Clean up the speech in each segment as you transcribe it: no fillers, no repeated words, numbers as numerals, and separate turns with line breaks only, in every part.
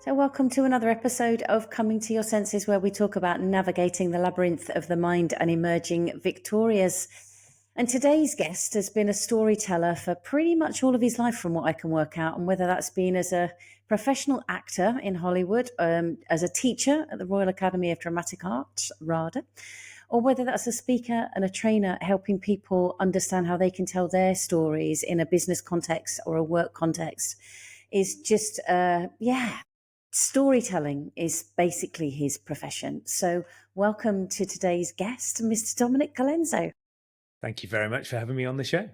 So, welcome to another episode of Coming to Your Senses, where we talk about navigating the labyrinth of the mind and emerging victorious. And today's guest has been a storyteller for pretty much all of his life, from what I can work out, and whether that's been as a professional actor in Hollywood, as a teacher at the Royal Academy of Dramatic Arts, RADA, or whether that's a speaker and a trainer helping people understand how they can tell their stories in a business context or a work context, is just, storytelling is basically his profession. So welcome to today's guest, Mr. Dominic Colenso.
Thank you very much for having me on the show.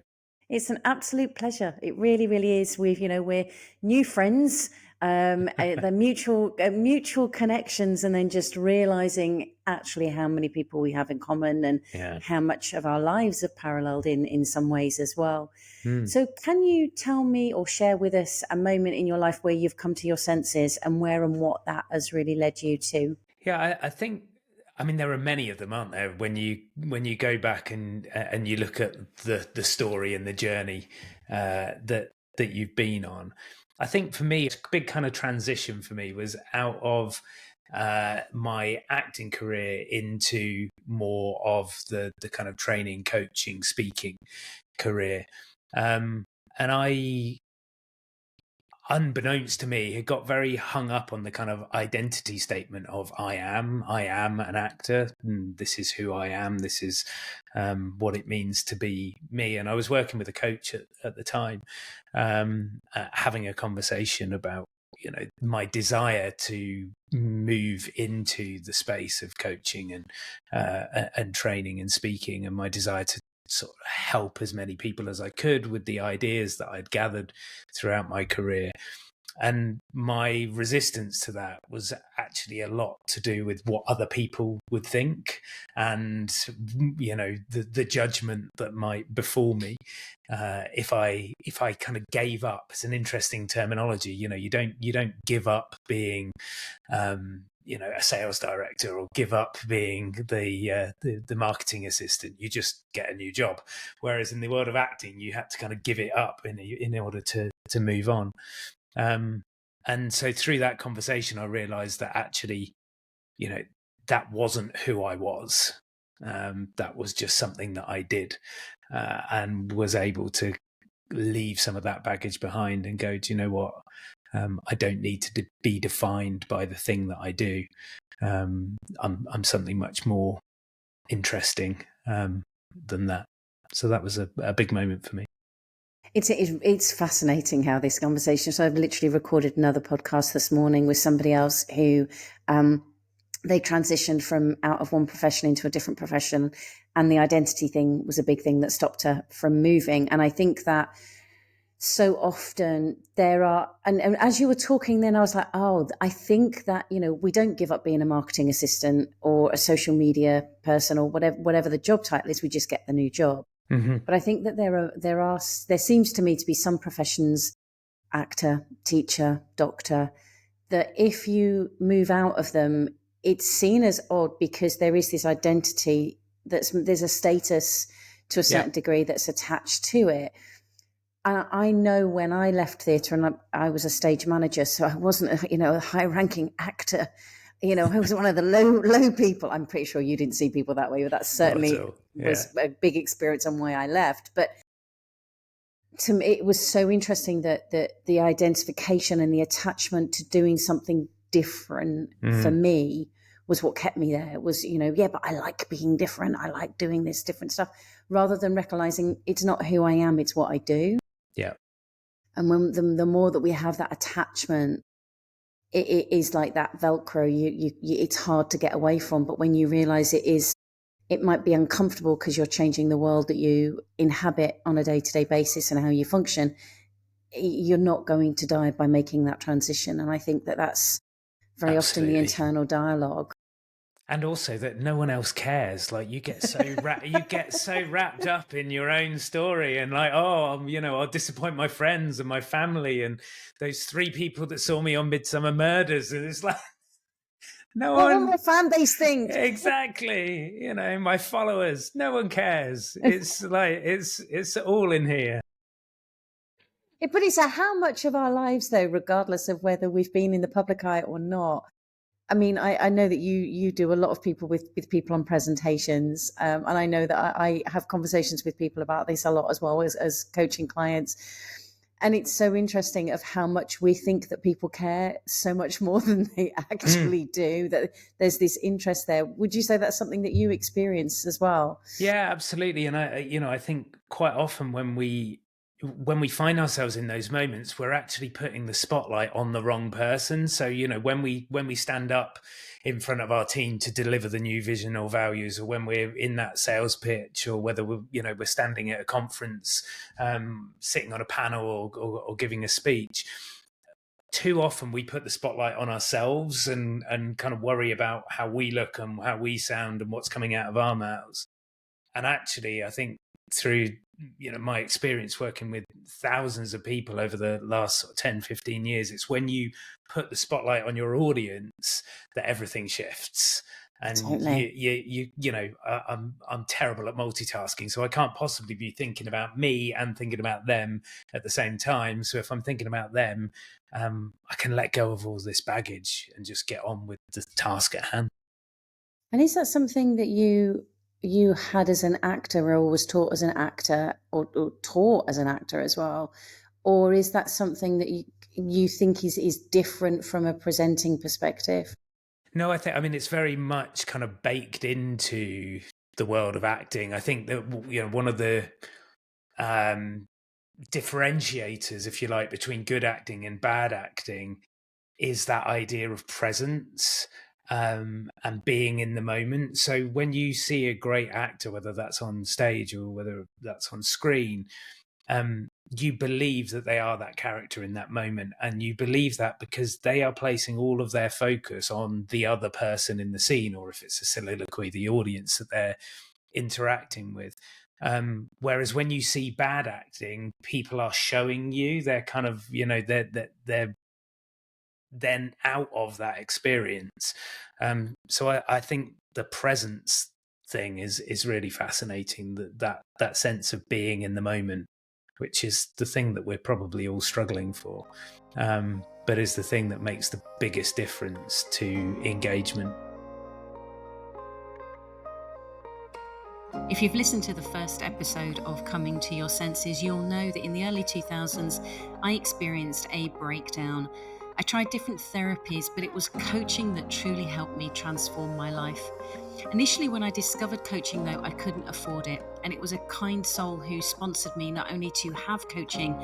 It's an absolute pleasure. It really, really is. We're new friends, the mutual connections, and then just realizing actually how many people we have in common and how much of our lives are paralleled in some ways as well. So can you tell me or share with us a moment in your life where you've come to your senses and where and what that has really led you to?
Yeah, I think, there are many of them, aren't there? When you go back and you look at the story and the journey that you've been on. I think for me, a big kind of transition for me was out of my acting career into more of the kind of training, coaching, speaking career. And I, unbeknownst to me, had got very hung up on the kind of identity statement of I am an actor, and this is who I am, this is what it means to be me. And I was working with a coach at the time, having a conversation about my desire to move into the space of coaching and training and speaking, and my desire to sort of help as many people as I could with the ideas that I'd gathered throughout my career. And my resistance to that was actually a lot to do with what other people would think, and the judgment that might befall me if I kind of gave up. It's an interesting terminology. You don't give up being a sales director, or give up being the marketing assistant. You just get a new job. Whereas in the world of acting, you had to kind of give it up in order to move on. And so through that conversation, I realized that actually, that wasn't who I was. That was just something that I did, and was able to leave some of that baggage behind and go, do you know what? I don't need to be defined by the thing that I do. I'm something much more interesting than that. So that was a big moment for me.
It's fascinating how this conversation. So I've literally recorded another podcast this morning with somebody else who they transitioned from out of one profession into a different profession, and the identity thing was a big thing that stopped her from moving. And I think that so often there are, and as you were talking then, I was like, oh, I think that, we don't give up being a marketing assistant or a social media person or whatever the job title is. We just get the new job. Mm-hmm. But I think that there seems to me to be some professions, actor, teacher, doctor, that if you move out of them, it's seen as odd because there is this identity there's a status to a certain degree that's attached to it. I know when I left theatre, and I was a stage manager, so I wasn't a high-ranking actor. I was one of the low people. I'm pretty sure you didn't see people that way, but that certainly was a big experience on why I left. But to me, it was so interesting that the identification and the attachment to doing something different for me was what kept me there. It was, but I like being different. I like doing this different stuff, rather than recognizing it's not who I am, it's what I do.
Yeah.
And when the more that we have that attachment, it is like that Velcro. It's hard to get away from. But when you realize it might be uncomfortable because you're changing the world that you inhabit on a day-to-day basis and how you function, you're not going to die by making that transition. And I think that that's very often the internal dialogue.
And also that no one else cares. Like you get so wrapped up in your own story, and like, I'll disappoint my friends and my family and those 3 people that saw me on Midsummer Murders, and it's like
what will my fan base think?
Exactly. My followers. No one cares. It's like it's all in here.
But it's how much of our lives, though, regardless of whether we've been in the public eye or not. I mean, I know that you do a lot of people with people on presentations, and I know that I have conversations with people about this a lot as well as coaching clients. And it's so interesting of how much we think that people care so much more than they actually do, that there's this interest there. Would you say that's something that you experience as well?
Yeah, absolutely. And I think quite often when we find ourselves in those moments, we're actually putting the spotlight on the wrong person. So, when we stand up in front of our team to deliver the new vision or values, or when we're in that sales pitch, or whether we're standing at a conference, sitting on a panel, or giving a speech, too often we put the spotlight on ourselves and kind of worry about how we look and how we sound and what's coming out of our mouths. And actually, I think through my experience working with thousands of people over the last 10, 15 years, it's when you put the spotlight on your audience that everything shifts. And
Totally.
I'm terrible at multitasking, so I can't possibly be thinking about me and thinking about them at the same time. So if I'm thinking about them, I can let go of all this baggage and just get on with the task at hand.
And is that something that you had as an actor, or was taught as an actor, or taught as an actor as well? Or is that something that you think is different from a presenting perspective?
No, I mean, it's very much kind of baked into the world of acting. I think that, one of the differentiators, if you like, between good acting and bad acting is that idea of presence, and being in the moment. So when you see a great actor, whether that's on stage or whether that's on screen, you believe that they are that character in that moment, and you believe that because they are placing all of their focus on the other person in the scene, or if it's a soliloquy, the audience that they're interacting with. Whereas when you see bad acting, people are showing you, they're kind of, they're then out of that experience. So I think the presence thing is really fascinating, that sense of being in the moment, which is the thing that we're probably all struggling for, but is the thing that makes the biggest difference to engagement.
If you've listened to the first episode of Coming to Your Senses, you'll know that in the early 2000s, I experienced a breakdown. I tried different therapies, but it was coaching that truly helped me transform my life. Initially, when I discovered coaching, though, I couldn't afford it. And it was a kind soul who sponsored me not only to have coaching,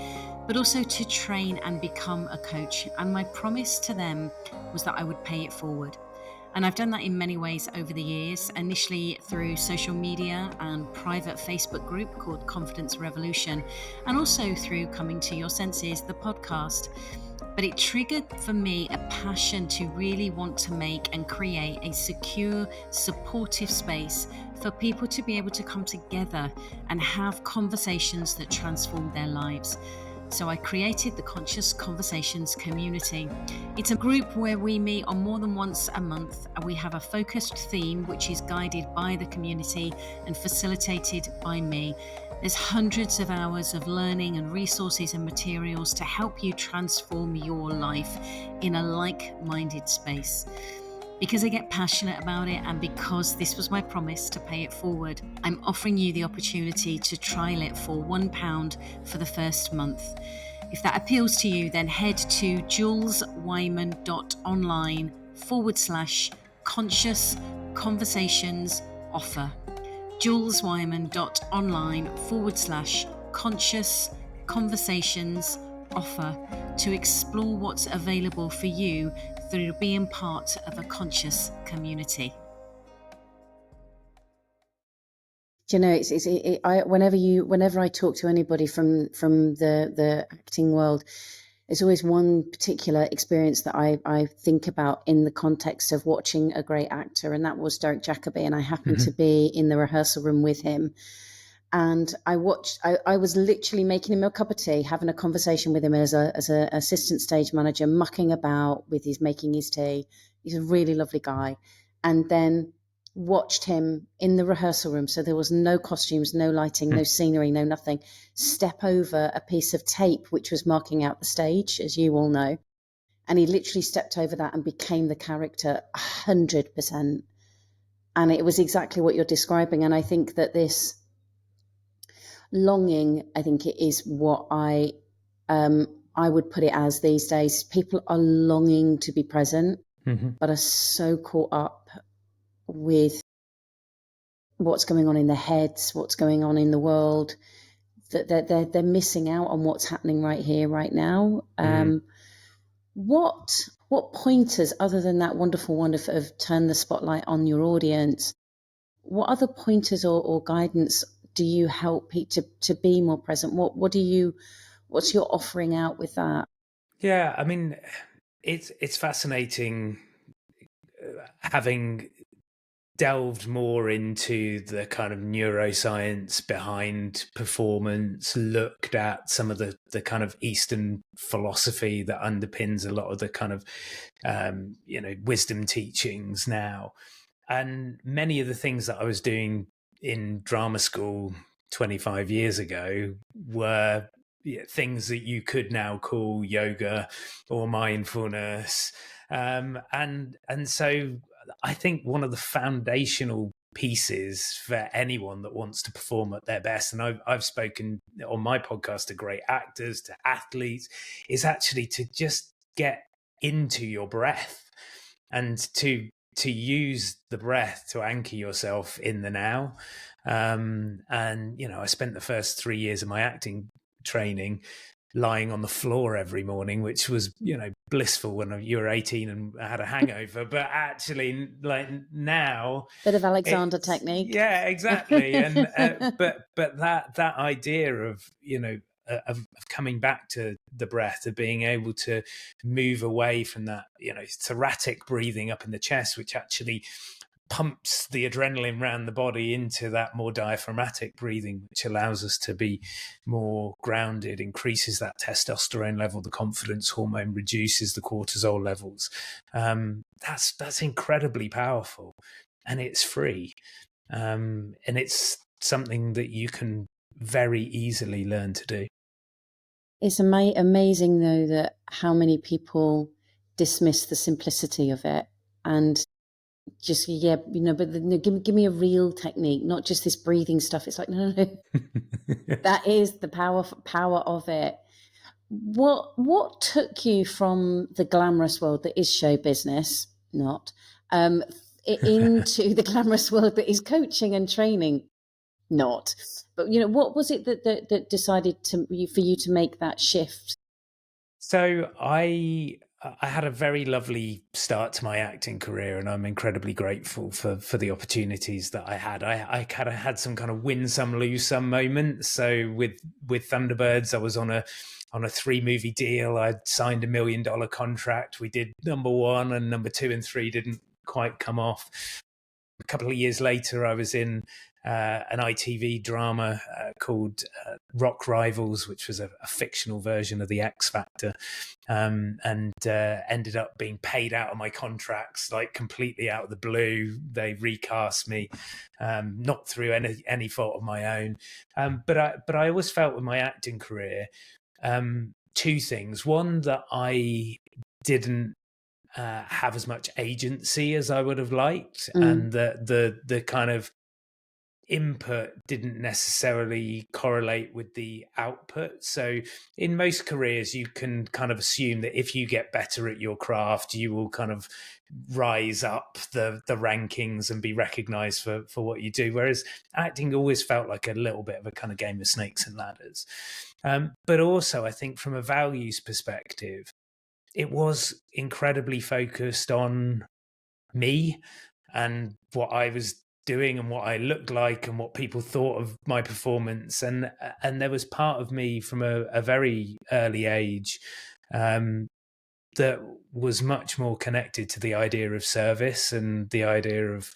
but also to train and become a coach. And my promise to them was that I would pay it forward. And I've done that in many ways over the years, initially through social media and private Facebook group called Confidence Revolution, and also through Coming to Your Senses, the podcast. But it triggered for me a passion to really want to make and create a secure, supportive space for people to be able to come together and have conversations that transform their lives. So I created the Conscious Conversations community. It's a group where we meet on more than once a month, and we have a focused theme which is guided by the community and facilitated by me. There's hundreds of hours of learning and resources and materials to help you transform your life in a like-minded space. Because I get passionate about it, and because this was my promise to pay it forward, I'm offering you the opportunity to trial it for £1 for the first month. If that appeals to you, then head to juleswyman.online/conscious conversations offer. juleswyman.online/conscious conversations offer to explore what's available for you through being part of a conscious community.
Whenever I talk to anybody from the acting world, there's always one particular experience that I think about in the context of watching a great actor, and that was Derek Jacobi. And I happened to be in the rehearsal room with him. And I was literally making him a cup of tea, having a conversation with him as a assistant stage manager, mucking about with making his tea. He's a really lovely guy. And then watched him in the rehearsal room. So there was no costumes, no lighting, no scenery, no nothing. Step over a piece of tape which was marking out the stage, as you all know. And he literally stepped over that and became the character 100%. And it was exactly what you're describing. And I think that this longing, I think it is what I would put it as these days. People are longing to be present, but are so caught up with what's going on in their heads, what's going on in the world, that they're missing out on what's happening right here, right now. What pointers, other than that wonderful one of turn the spotlight on your audience, what other pointers or guidance do you help people to be more present? What's your offering out with that?
Yeah, I mean, it's fascinating having delved more into the kind of neuroscience behind performance, looked at some of the kind of Eastern philosophy that underpins a lot of the kind of wisdom teachings now. And many of the things that I was doing in drama school 25 years ago were things that you could now call yoga or mindfulness. And so I think one of the foundational pieces for anyone that wants to perform at their best, and I've spoken on my podcast to great actors, to athletes, is actually to just get into your breath and to use the breath to anchor yourself in the now. And I spent the first 3 years of my acting training lying on the floor every morning, which was, blissful when you were 18 and had a hangover. But actually, like now,
bit of Alexander technique.
Yeah, exactly. And but that idea of of coming back to the breath, of being able to move away from that, thoracic breathing up in the chest, which actually pumps the adrenaline around the body into that more diaphragmatic breathing, which allows us to be more grounded, increases that testosterone level, the confidence hormone, reduces the cortisol levels. That's incredibly powerful, and it's free. And it's something that you can very easily learn to do.
It's amazing, though, that how many people dismiss the simplicity of it and just, but give me a real technique, not just this breathing stuff. It's like, no. That is the power of it. What took you from the glamorous world that is show business, not, into the glamorous world that is coaching and training, not? But what was it that decided for you to make that shift?
So I had a very lovely start to my acting career, and I'm incredibly grateful for the opportunities that I had. I kind of had some kind of win some, lose some moments. So with Thunderbirds, I was on a 3-movie deal. I'd signed $1 million contract. We did number 1, and number 2 and 3 didn't quite come off. A couple of years later, I was in an ITV drama called Rock Rivals, which was a fictional version of the X Factor, and ended up being paid out of my contracts, like completely out of the blue. They recast me, not through any fault of my own. But I always felt with my acting career, 2 things. One, that I didn't have as much agency as I would have liked, and the kind of input didn't necessarily correlate with the output. So in most careers, you can kind of assume that if you get better at your craft, you will kind of rise up the rankings and be recognized for what you do. Whereas acting always felt like a little bit of a kind of game of snakes and ladders. But also, I think from a values perspective, it was incredibly focused on me and what I was doing and what I looked like and what people thought of my performance. And there was part of me from a very early age that was much more connected to the idea of service and the idea of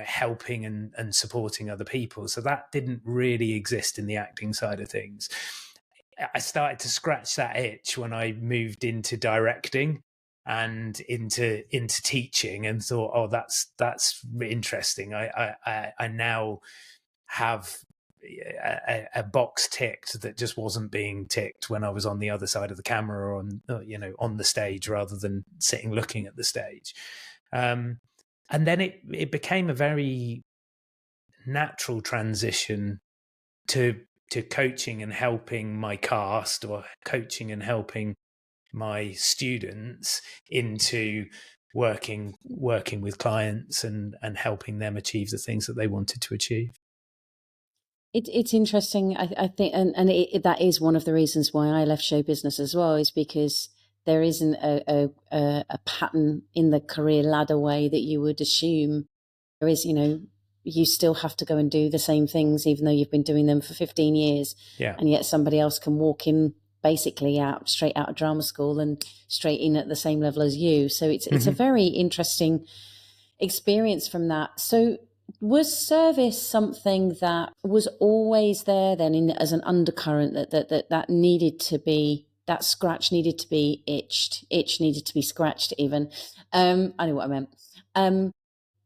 helping and supporting other people. So that didn't really exist in the acting side of things. I started to scratch that itch when I moved into directing. and into teaching, and thought, oh, that's interesting. I now have a box ticked that just wasn't being ticked when I was on the other side of the camera, or on the stage, rather than sitting looking at the stage. And then it became a very natural transition to coaching and helping my cast, or coaching and helping my students, into working with clients and helping them achieve the things that they wanted to achieve.
It's interesting. I think, and that is one of the reasons why I left show business as well, is because there isn't a pattern in the career ladder way that you would assume. There is, you still have to go and do the same things, even though you've been doing them for 15 years.
Yeah.
And yet somebody else can walk in basically straight out of drama school and straight in at the same level as you. So it's a very interesting experience from that. So was service something that was always there then, as an undercurrent, that needed to be, that scratch needed to be itch needed to be scratched even? I know what I meant.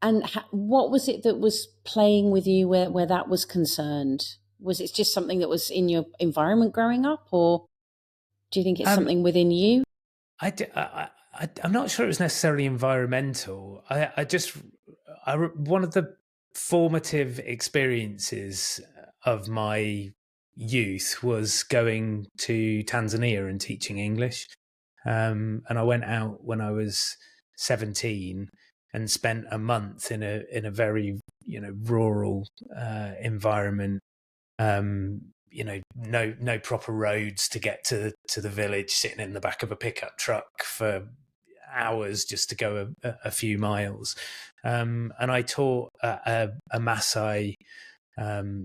And what was it that was playing with you where that was concerned? Was it just something that was in your environment growing up, or do you think it's something within you?
I'm not sure it was necessarily environmental. One of the formative experiences of my youth was going to Tanzania and teaching English. And I went out when I was 17 and spent a month in a very rural environment. No proper roads to get to the village, sitting in the back of a pickup truck for hours just to go a few miles. And I taught at a Maasai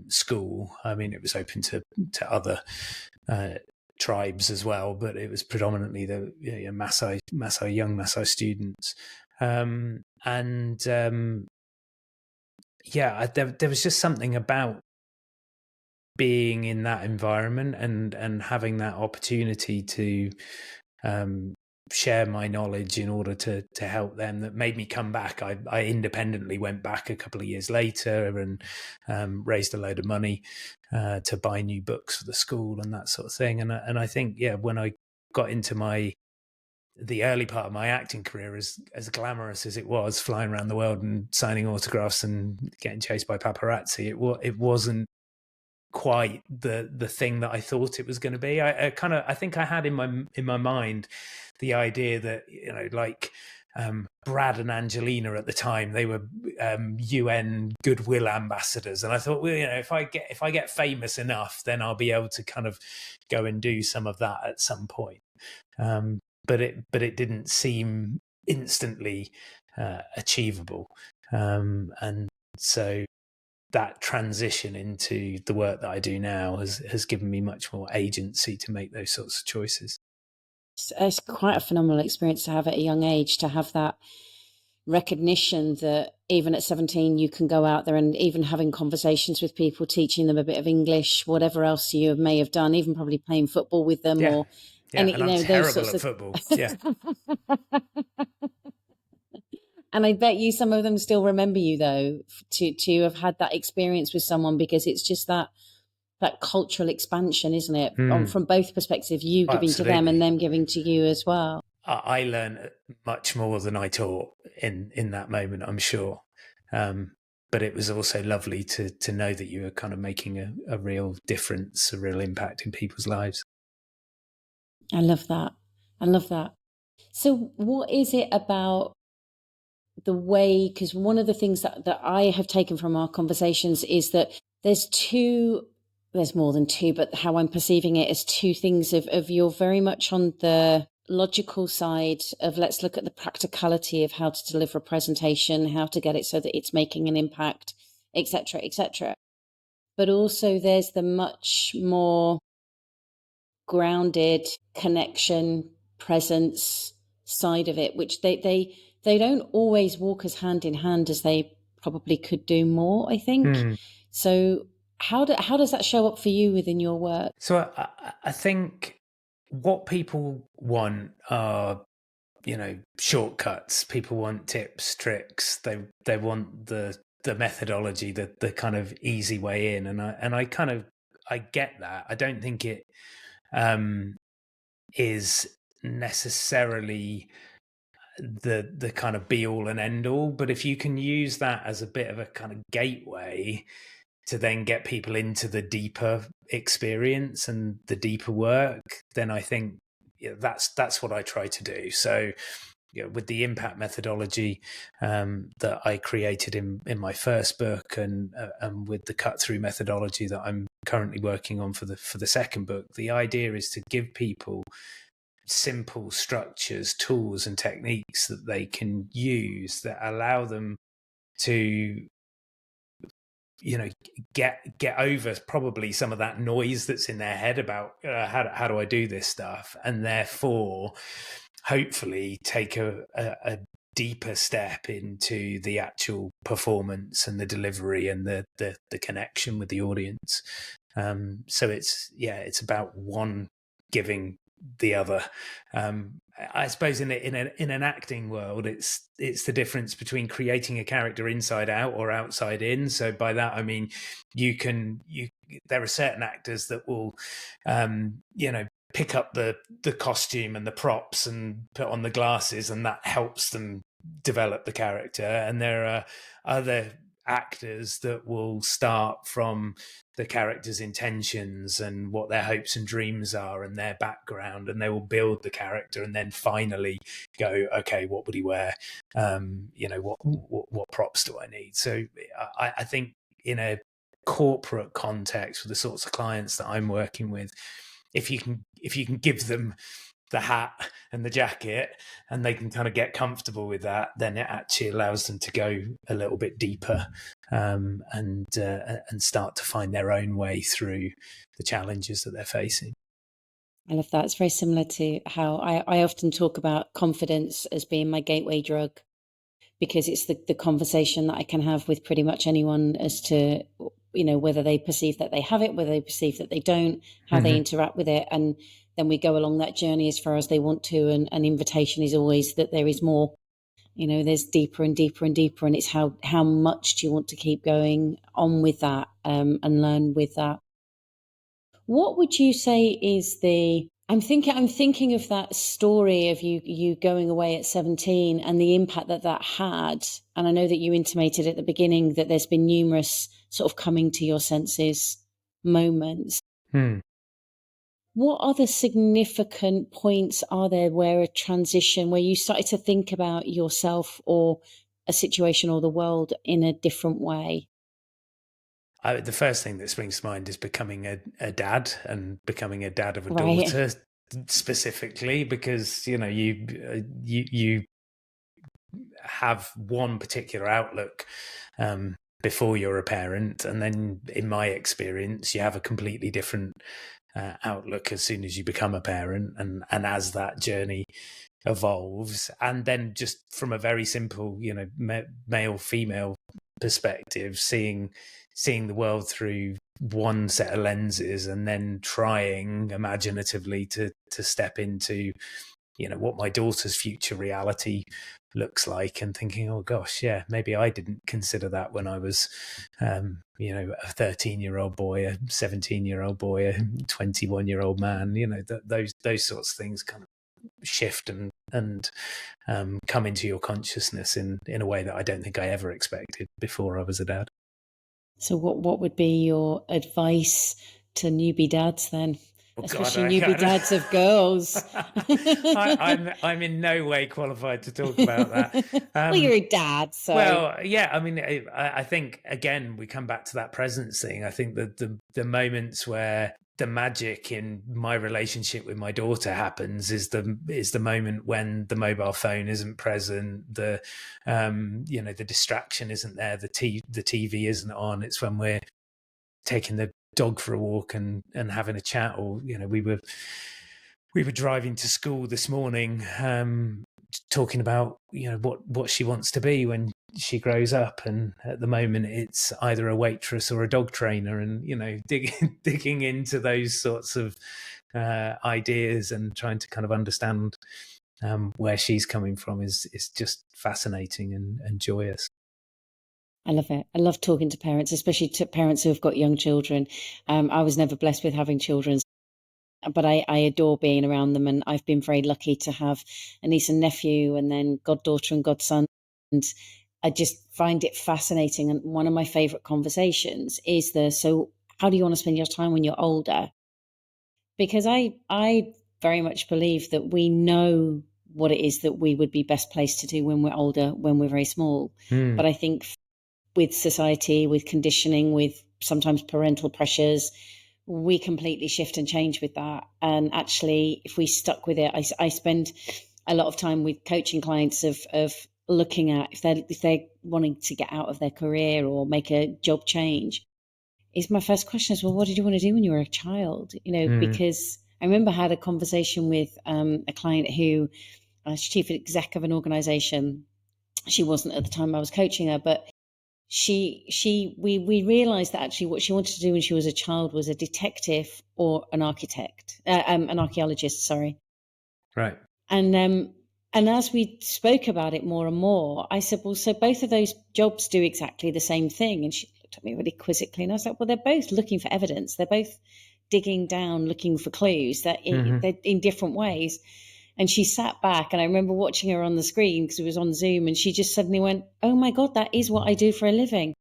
school. I mean, it was open to other tribes as well, but it was predominantly the young Maasai students. There was just something about being in that environment and having that opportunity to share my knowledge in order to help them that made me come back. I independently went back a couple of years later and raised a load of money to buy new books for the school and that sort of thing. And I think, when I got into the early part of my acting career, as glamorous as it was, flying around the world and signing autographs and getting chased by paparazzi, it wasn't quite the thing that I thought it was going to be. I think I had in my mind the idea that Brad and Angelina at the time, they were UN goodwill ambassadors, and I thought, if I get famous enough, then I'll be able to kind of go and do some of that at some point. But it didn't seem instantly achievable, and so that transition into the work that I do now has given me much more agency to make those sorts of choices.
It's quite a phenomenal experience to have at a young age, to have that recognition that even at 17 you can go out there and even having conversations with people, teaching them a bit of English, whatever else you may have done, even probably playing football with them or
and I'm terrible at football. Yeah.
And I bet you some of them still remember you, though, to have had that experience with someone, because it's just that cultural expansion, isn't it? From both perspectives, you giving to them and them giving to you as well.
I learned much more than I taught in that moment, I'm sure. But it was also lovely to know that you were kind of making a real difference, a real impact in people's lives.
I love that. So what is it about the way, because one of the things that I have taken from our conversations is that there's more than two, but how I'm perceiving it is two things of you're very much on the logical side of, let's look at the practicality of how to deliver a presentation, how to get it so that it's making an impact, etc., etc. But also there's the much more grounded connection, presence side of it, which they don't always walk as hand in hand as they probably could do more, I think. So how does that show up for you within your work?
So I think what people want are shortcuts. People want tips, tricks. They want the methodology, the kind of easy way in. And I get that. I don't think it is necessarily the kind of be all and end all, but if you can use that as a bit of a kind of gateway to then get people into the deeper experience and the deeper work, then I think that's what I try to do. So with the impact methodology that I created in my first book, and with the cut through methodology that I'm currently working on for the second book, the idea is to give people simple structures, tools and techniques that they can use that allow them to get over probably some of that noise that's in their head about how do I do this stuff, and therefore hopefully take a deeper step into the actual performance and the delivery and the connection with the audience. So it's about one giving the other. I suppose in an acting world, it's the difference between creating a character inside out or outside in. So by that I mean there are certain actors that will pick up the costume and the props and put on the glasses, and that helps them develop the character. And there are other actors that will start from the character's intentions and what their hopes and dreams are and their background, and they will build the character and then finally go, okay, what would he wear? What props do I need? So I think in a corporate context with the sorts of clients that I'm working with, if you can give them the hat and the jacket and they can kind of get comfortable with that, then it actually allows them to go a little bit deeper and start to find their own way through the challenges that they're facing.
I love that. It's very similar to how I often talk about confidence as being my gateway drug, because it's the conversation that I can have with pretty much anyone as to whether they perceive that they have it, whether they perceive that they don't, how they interact with it, and then we go along that journey as far as they want to. And an invitation is always that there is more. There's deeper and deeper and deeper, and it's how much do you want to keep going on with that and learn with that. What would you say is I'm thinking of that story of you going away at 17 and the impact that had. And I know that you intimated at the beginning that there's been numerous sort of coming to your senses moments. What other significant points are there where a transition, where you started to think about yourself or a situation or the world in a different way?
The first thing that springs to mind is becoming a dad, and becoming a dad of a daughter specifically, because you have one particular outlook before you're a parent, and then in my experience you have a completely different outlook as soon as you become a parent, and as that journey evolves. And then just from a very simple male female perspective, seeing the world through one set of lenses, and then trying imaginatively to step into what my daughter's future reality looks like, and thinking, oh gosh, yeah, maybe I didn't consider that when I was a 13-year-old boy, a 17-year-old boy, a 21-year-old man. Those sorts of things kind of shift and come into your consciousness in a way that I don't think I ever expected before I was a dad. So
what would be your advice to newbie dads then? Especially newbie dads of girls.
I'm in no way qualified to talk about that.
Well, you're a dad, so.
Well, yeah, I mean, I think, again, we come back to that presence thing. I think that the moments where the magic in my relationship with my daughter happens is the moment when the mobile phone isn't present, the distraction isn't there, the TV isn't on. It's when we're taking the dog for a walk and having a chat, or we were driving to school this morning, talking about what she wants to be when she grows up, and at the moment it's either a waitress or a dog trainer, and digging into those sorts of ideas and trying to kind of understand where she's coming from is just fascinating and joyous.
I love it. I love talking to parents, especially to parents who have got young children. I was never blessed with having children, but I adore being around them. And I've been very lucky to have a niece and nephew and then goddaughter and godson. And I just find it fascinating. And one of my favorite conversations is so how do you want to spend your time when you're older? Because I very much believe that we know what it is that we would be best placed to do when we're older, when we're very small. But I think with society, with conditioning, with sometimes parental pressures, we completely shift and change with that. And actually, if we stuck with it, I spend a lot of time with coaching clients of looking at if they're wanting to get out of their career or make a job change. Is my first question is, well, what did you want to do when you were a child? Because I remember I had a conversation with a client who was chief exec of an organization. She wasn't at the time I was coaching her, but we realized that actually what she wanted to do when she was a child was a detective or an archaeologist, sorry.
Right.
And as we spoke about it more and more, I said, well, so both of those jobs do exactly the same thing. And she looked at me really quizzically, and I was like, well, they're both looking for evidence. They're both digging down, looking for clues that they're in different ways. And she sat back, and I remember watching her on the screen because it was on Zoom, and she just suddenly went, oh my God, that is what I do for a living.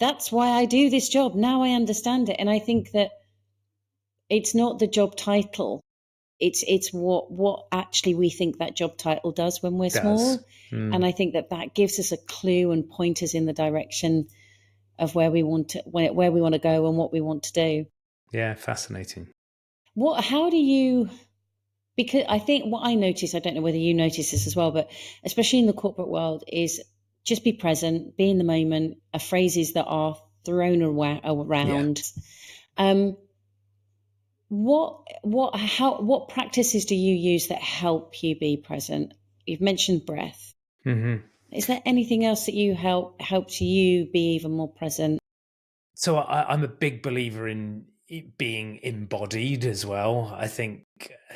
That's why I do this job. Now I understand it. And I think that it's not the job title. It's what actually we think that job title does when we're small. And I think that gives us a clue and pointers in the direction of where we want to go and what we want to do.
Yeah, fascinating.
How do you, because I think what I notice, I don't know whether you notice this as well, but especially in the corporate world, is just be present, be in the moment, are phrases that are thrown around. Yeah. What practices do you use that help you be present? You've mentioned breath. Is there anything else that helps you be even more present?
So I'm a big believer in being embodied as well. I think,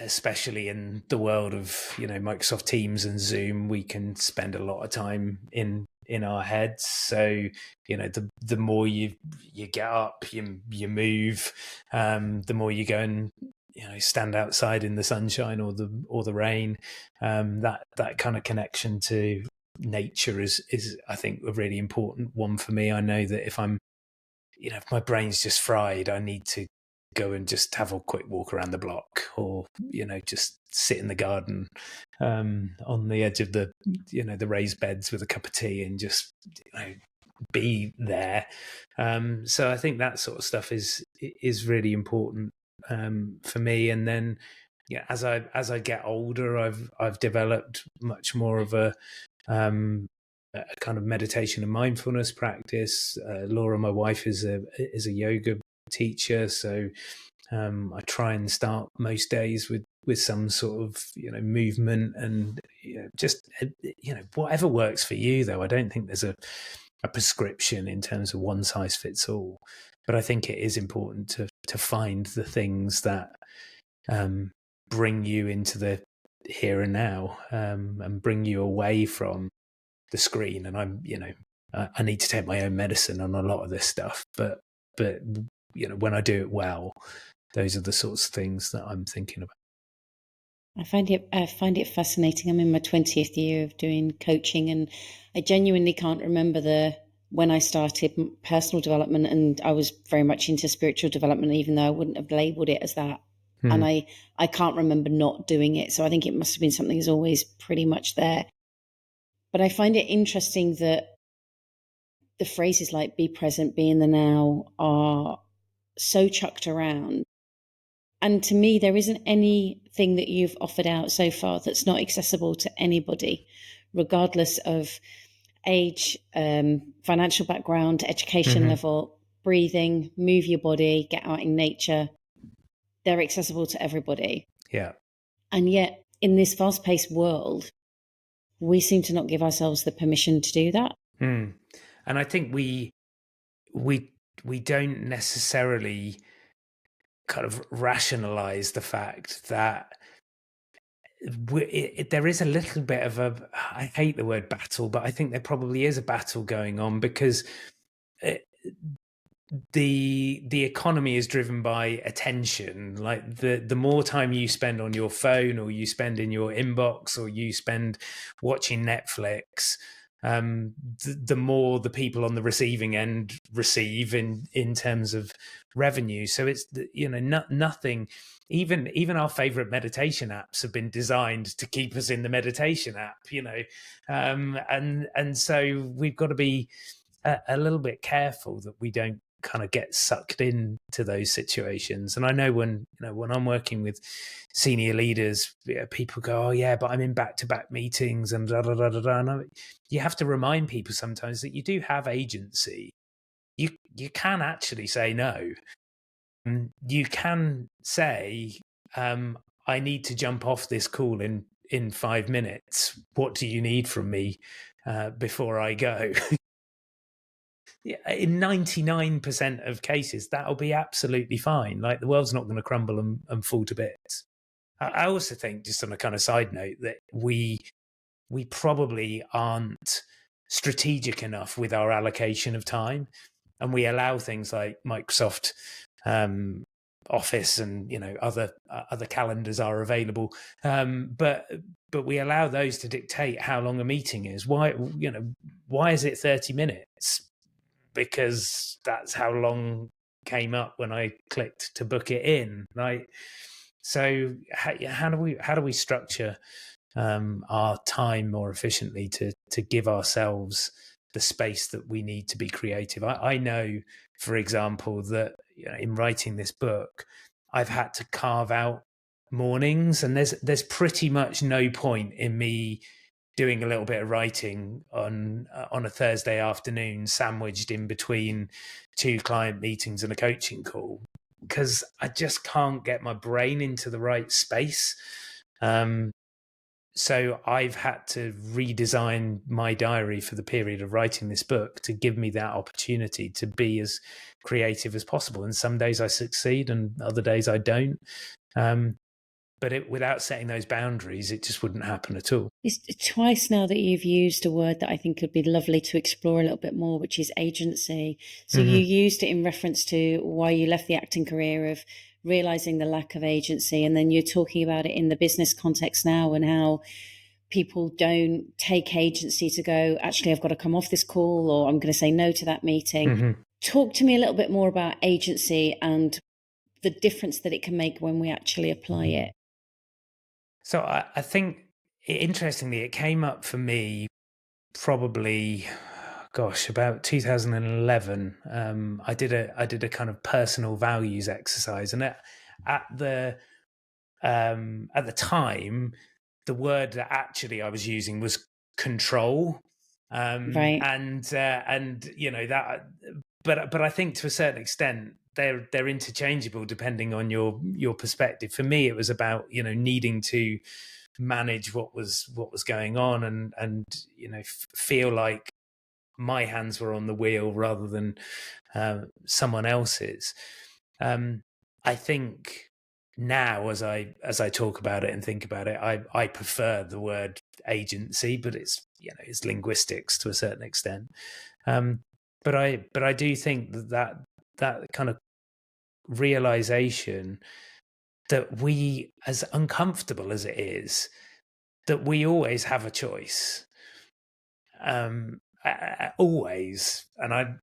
especially in the world of Microsoft Teams and Zoom, we can spend a lot of time in our heads. So the more you get up, you move, the more you go and stand outside in the sunshine or the rain. That kind of connection to nature is I think a really important one for me. I know that if my brain's just fried, I need to go and just have a quick walk around the block, or just sit in the garden on the edge of the the raised beds with a cup of tea and just be there. So I think that sort of stuff is really important for me. And then as I get older, I've developed much more of a kind of meditation and mindfulness practice. Laura, my wife, is a yoga teacher, so I try and start most days with some sort of movement, and just whatever works for you. Though I don't think there's a prescription in terms of one size fits all, but I think it is important to find the things that bring you into the here and now, and bring you away from the screen. And I need to take my own medicine on a lot of this stuff, but when I do it well, those are the sorts of things that I'm thinking about.
I find it fascinating. I'm in my 20th year of doing coaching, and I genuinely can't remember when I started personal development, and I was very much into spiritual development, even though I wouldn't have labeled it as that. And I can't remember not doing it. So I think it must have been something that's always pretty much there. But I find it interesting that the phrases like be present, be in the now are so chucked around. And to me, there isn't anything that you've offered out so far that's not accessible to anybody, regardless of age, financial background, education level, breathing, move your body, get out in nature. They're accessible to everybody.
Yeah.
And yet, in this fast-paced world, we seem to not give ourselves the permission to do that.
And I think we don't necessarily kind of rationalize the fact that there is a little bit of a, I hate the word battle, but I think there probably is a battle going on, because the economy is driven by attention. Like the more time you spend on your phone, or you spend in your inbox, or you spend watching Netflix, the more the people on the receiving end receive in terms of revenue. So it's, nothing. Even our favorite meditation apps have been designed to keep us in the meditation app, and so we've got to be a little bit careful that we don't kind of get sucked into those situations. And I know when I'm working with senior leaders, people go, "Oh yeah, but I'm in back-to-back meetings and da da da da da." And you have to remind people sometimes that you do have agency. You can actually say no. You can say, "I need to jump off this call in 5 minutes. What do you need from me before I go?" In 99% of cases, that'll be absolutely fine. Like, the world's not going to crumble and fall to bits. I also think, just on a kind of side note, that we probably aren't strategic enough with our allocation of time, and we allow things like Microsoft Office and other calendars are available, but we allow those to dictate how long a meeting is. Why is it 30 minutes? Because that's how long came up when I clicked to book it in, right? So how do we structure our time more efficiently to give ourselves the space that we need to be creative? I know, for example, that in writing this book, I've had to carve out mornings, and there's pretty much no point in me doing a little bit of writing on a Thursday afternoon, sandwiched in between 2 client meetings and a coaching call, because I just can't get my brain into the right space. So I've had to redesign my diary for the period of writing this book to give me that opportunity to be as creative as possible. And some days I succeed and other days I don't. But without setting those boundaries, it just wouldn't happen at all.
It's twice now that you've used a word that I think would be lovely to explore a little bit more, which is agency. So you used it in reference to why you left the acting career, of realizing the lack of agency. And then you're talking about it in the business context now, and how people don't take agency to go, actually, I've got to come off this call, or I'm going to say no to that meeting. Talk to me a little bit more about agency and the difference that it can make when we actually apply it.
So I think, interestingly, it came up for me probably, about 2011. I did a kind of personal values exercise, and at the time, the word that actually I was using was control.
Right.
And that, but I think to a certain extent they're interchangeable depending on your perspective. For me, it was about needing to manage what was going on, and feel like my hands were on the wheel rather than someone else's. I think now, as I talk about it and think about it, I prefer the word agency, but it's it's linguistics to a certain extent. But I do think that kind of realization that we, as uncomfortable as it is, that we always have a choice. Always. And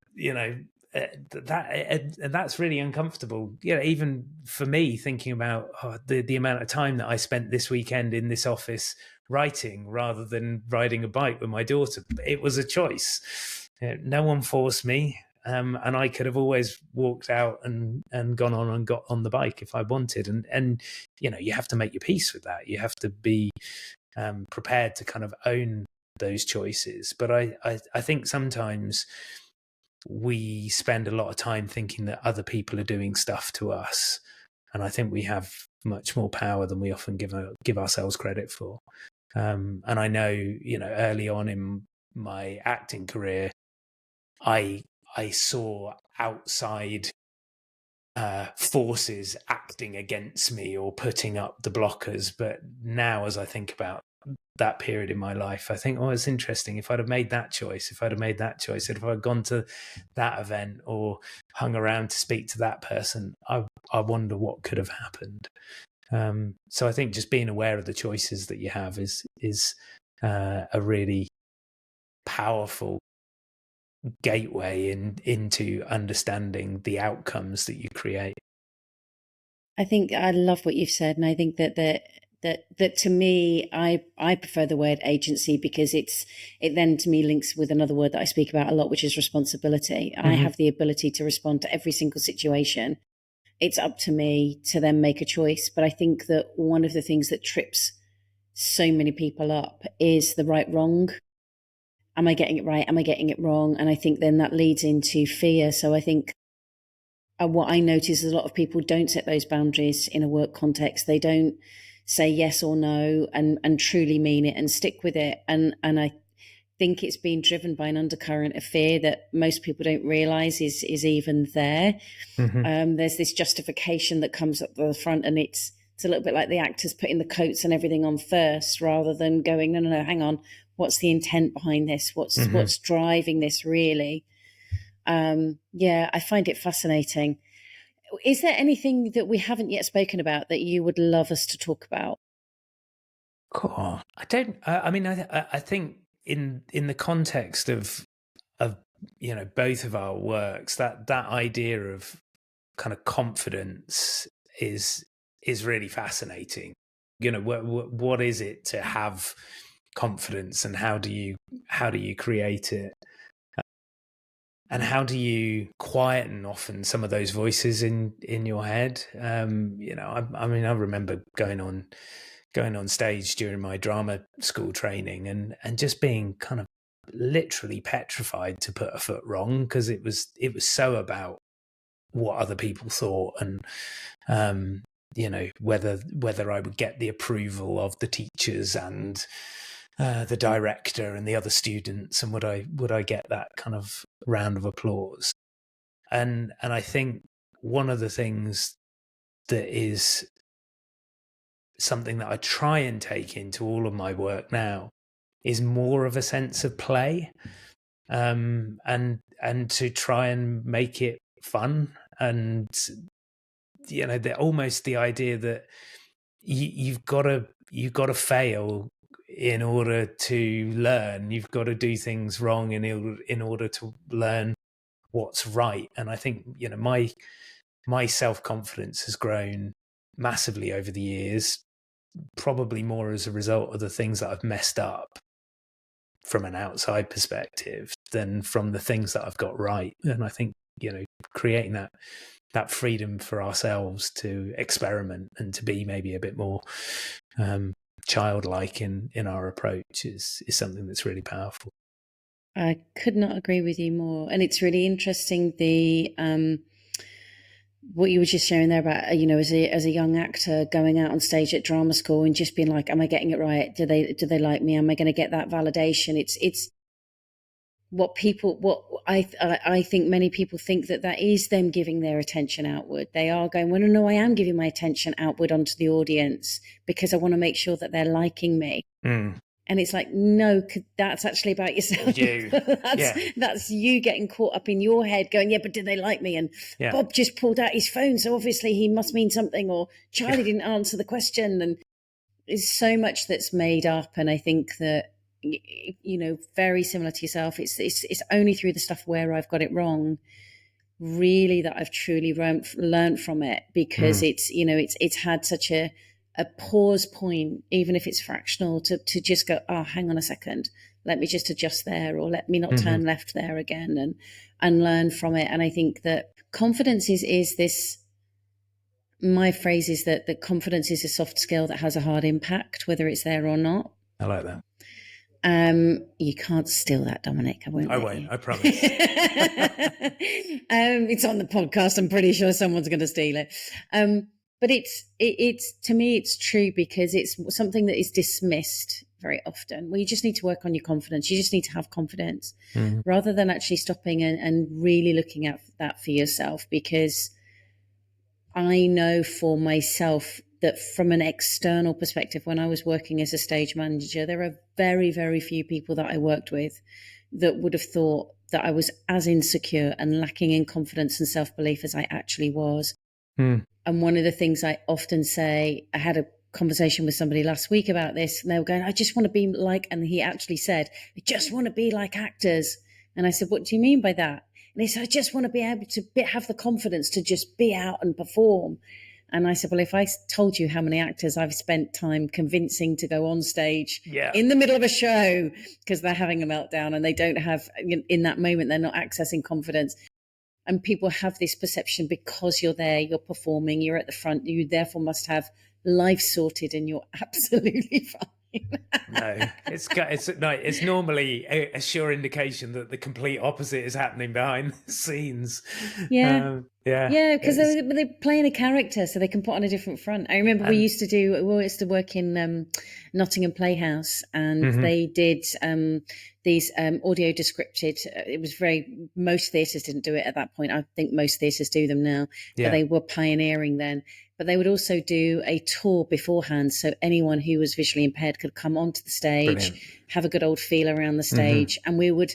that's really uncomfortable. Even for me, thinking about the amount of time that I spent this weekend in this office writing rather than riding a bike with my daughter, it was a choice. No one forced me. And I could have always walked out and gone on and got on the bike if I wanted. And you have to make your peace with that. You have to be prepared to kind of own those choices. But I think sometimes we spend a lot of time thinking that other people are doing stuff to us. And I think we have much more power than we often give ourselves credit for. And I know, early on in my acting career, I saw outside forces projecting against me or putting up the blockers. But now, as I think about that period in my life, I think, oh, it's interesting. If I'd have made that choice, if I'd gone to that event or hung around to speak to that person, I wonder what could have happened. So I think just being aware of the choices that you have is a really powerful gateway into understanding the outcomes that you create.
I think I love what you've said, and I think that to me, I prefer the word agency, because it then to me links with another word that I speak about a lot, which is responsibility. I have the ability to respond to every single situation. It's up to me to then make a choice. But I think that one of the things that trips so many people up is the right wrong. Am I getting it right? Am I getting it wrong? And I think then that leads into fear. So I think what I notice is a lot of people don't set those boundaries in a work context. They don't say yes or no and truly mean it and stick with it. And I think it's being driven by an undercurrent of fear that most people don't realize is even there. There's this justification that comes up the front, and it's a little bit like the actors putting the coats and everything on first, rather than going, no, hang on, what's the intent behind this? What's driving this really? Yeah, I find it fascinating. Is there anything that we haven't yet spoken about that you would love us to talk about?
Cool. I think in the context of both of our works, that idea of kind of confidence is really fascinating. What is it to have confidence, and how do you create it? And how do you quieten often some of those voices in your head? I remember going on stage during my drama school training and just being kind of literally petrified to put a foot wrong, because it was so about what other people thought, and whether I would get the approval of the teachers and the director and the other students, and would I get that kind of round of applause? And I think one of the things that is something that I try and take into all of my work now is more of a sense of play, and to try and make it fun, and almost the idea that you've got to fail in order to learn. You've got to do things wrong in order to learn what's right. And I think my self-confidence has grown massively over the years, probably more as a result of the things that I've messed up from an outside perspective than from the things that I've got right. And I think creating that freedom for ourselves to experiment and to be maybe a bit more childlike in our approach is something that's really powerful.
I could not agree with you more. And it's really interesting, what you were just sharing there about, as a young actor going out on stage at drama school and just being like, am I getting it right? Do they like me? Am I going to get that validation? It's what I think many people think that is them giving their attention outward. They are going, well, no, I am giving my attention outward onto the audience because I want to make sure that they're liking me. And it's like, no, that's actually about yourself. That's you getting caught up in your head going, yeah, but did they like me? And Bob just pulled out his phone, so obviously he must mean something, or Charlie didn't answer the question. And there's so much that's made up. And I think that, very similar to yourself, it's only through the stuff where I've got it wrong, really, that I've truly learned from it, because it's had such a pause point, even if it's fractional, to just go, oh, hang on a second, let me just adjust there, or let me not turn left there again, and learn from it. And I think that confidence is this, my phrase is that confidence is a soft skill that has a hard impact, whether it's there or not.
I like that.
You can't steal that, Dominic. I won't,
I promise.
It's on the podcast. I'm pretty sure someone's going to steal it. But it's to me, it's true, because it's something that is dismissed very often. Well, you just need to work on your confidence. You just need to have confidence, rather than actually stopping and really looking at that for yourself. Because I know for myself that from an external perspective, when I was working as a stage manager, there are very, very few people that I worked with that would have thought that I was as insecure and lacking in confidence and self-belief as I actually was. And one of the things I often say, I had a conversation with somebody last week about this, and they were going, I just want to be like, and he actually said, I just want to be like actors. And I said, what do you mean by that? And he said, I just want to be able to have the confidence to just be out and perform. And I said, well, if I told you how many actors I've spent time convincing to go on stage in the middle of a show because they're having a meltdown and they don't have, in that moment, they're not accessing confidence. And people have this perception because you're there, you're performing, you're at the front, you therefore must have life sorted, and you're absolutely fine.
No, it's normally a sure indication that the complete opposite is happening behind the scenes.
Yeah, because they're playing a character, so they can put on a different front. I remember we used to work in Nottingham Playhouse, and they did these audio descripted. It was most theatres didn't do it at that point. I think most theatres do them now, but they were pioneering then. But they would also do a tour beforehand, so anyone who was visually impaired could come onto the stage, have a good old feel around the stage, and we would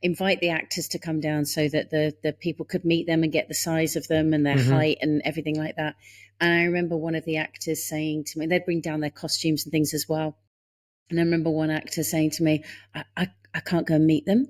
invite the actors to come down so that the people could meet them and get the size of them and their height and everything like that. And I remember one of the actors saying to me, they'd bring down their costumes and things as well. And I remember one actor saying to me, I can't go and meet them.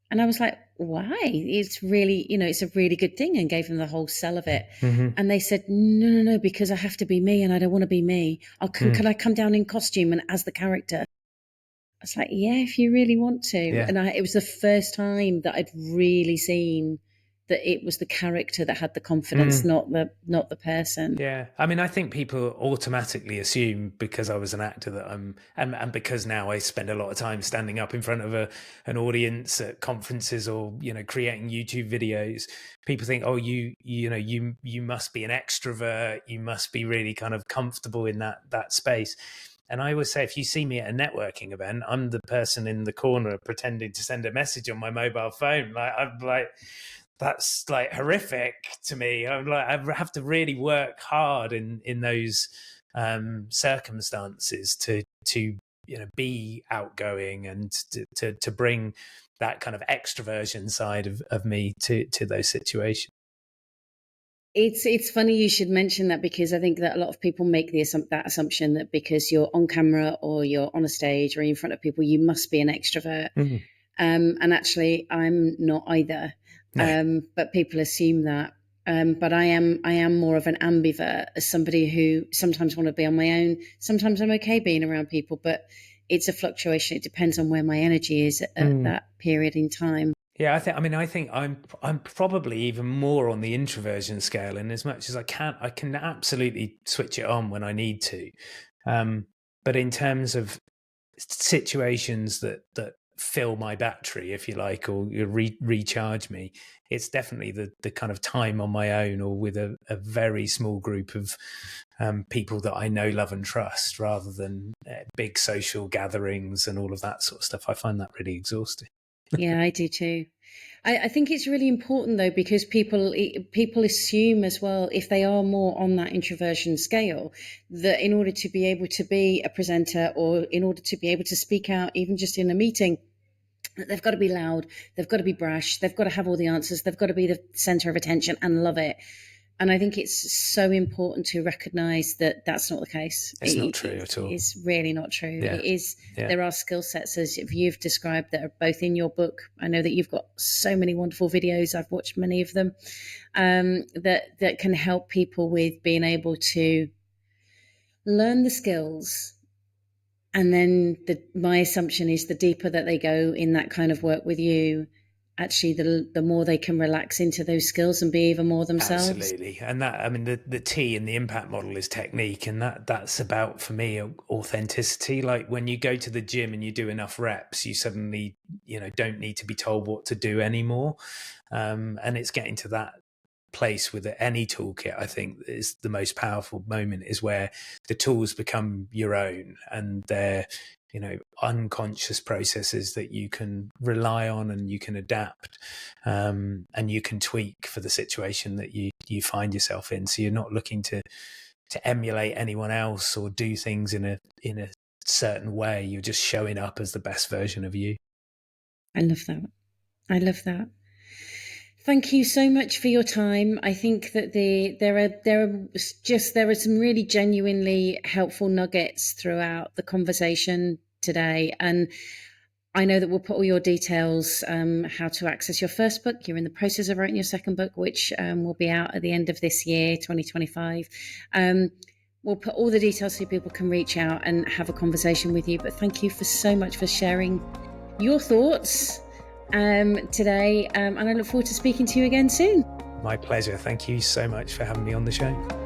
And I was like, why? It's really, it's a really good thing, and gave them the whole sell of it. And they said, no, because I have to be me and I don't want to be me. Can I come down in costume and as the character? I was like, yeah, if you really want to. Yeah. And it was the first time that I'd really seen that it was the character that had the confidence, not the person.
Yeah. I mean, I think people automatically assume because I was an actor that and because now I spend a lot of time standing up in front of an audience at conferences or, creating YouTube videos, people think, oh, you must be an extrovert. You must be really kind of comfortable in that space. And I always say, if you see me at a networking event, I'm the person in the corner pretending to send a message on my mobile phone. That's like horrific to me. I have to really work hard in those circumstances to be outgoing and to bring that kind of extroversion side of me to those situations.
It's funny you should mention that, because I think that a lot of people make that assumption that because you're on camera or you're on a stage or in front of people, you must be an extrovert. And actually, I'm not either. No. But people assume that. But I am more of an ambivert, as somebody who sometimes want to be on my own. Sometimes I'm okay being around people, but it's a fluctuation. It depends on where my energy is at that period in time.
Yeah, I think I'm probably even more on the introversion scale, and as much as I can absolutely switch it on when I need to. But in terms of situations that fill my battery, if you like, or recharge me, it's definitely the kind of time on my own or with a very small group of people that I know, love and trust, rather than big social gatherings and all of that sort of stuff. I find that really exhausting.
Yeah, I do too. I think it's really important though, because people assume as well, if they are more on that introversion scale, that in order to be able to be a presenter or in order to be able to speak out, even just in a meeting, they've got to be loud, they've got to be brash, they've got to have all the answers, they've got to be the center of attention and love it. And I think it's so important to recognise that that's not the case.
It's not true at all.
It's really not true.
Yeah.
It is. Yeah. There are skill sets, as you've described, that are both in your book. I know that you've got so many wonderful videos. I've watched many of them that can help people with being able to learn the skills. And then my assumption is the deeper that they go in that kind of work with you, actually the more they can relax into those skills and be even more themselves.
Absolutely. And that, I mean, the T in the impact model is technique, and that's about, for me, authenticity. Like when you go to the gym and you do enough reps, you suddenly don't need to be told what to do anymore, and it's getting to place with any toolkit, I think, is the most powerful moment, is where the tools become your own, and they're, unconscious processes that you can rely on and you can adapt, and you can tweak for the situation that you find yourself in. So you're not looking to emulate anyone else or do things in a certain way. You're just showing up as the best version of you.
I love that. Thank you so much for your time. I think that there are some really genuinely helpful nuggets throughout the conversation today, and I know that we'll put all your details, how to access your first book. You're in the process of writing your second book, which will be out at the end of this year, 2025. We'll put all the details so people can reach out and have a conversation with you. But thank you so much for sharing your thoughts today, and I look forward to speaking to you again soon.
My pleasure. Thank you so much for having me on the show.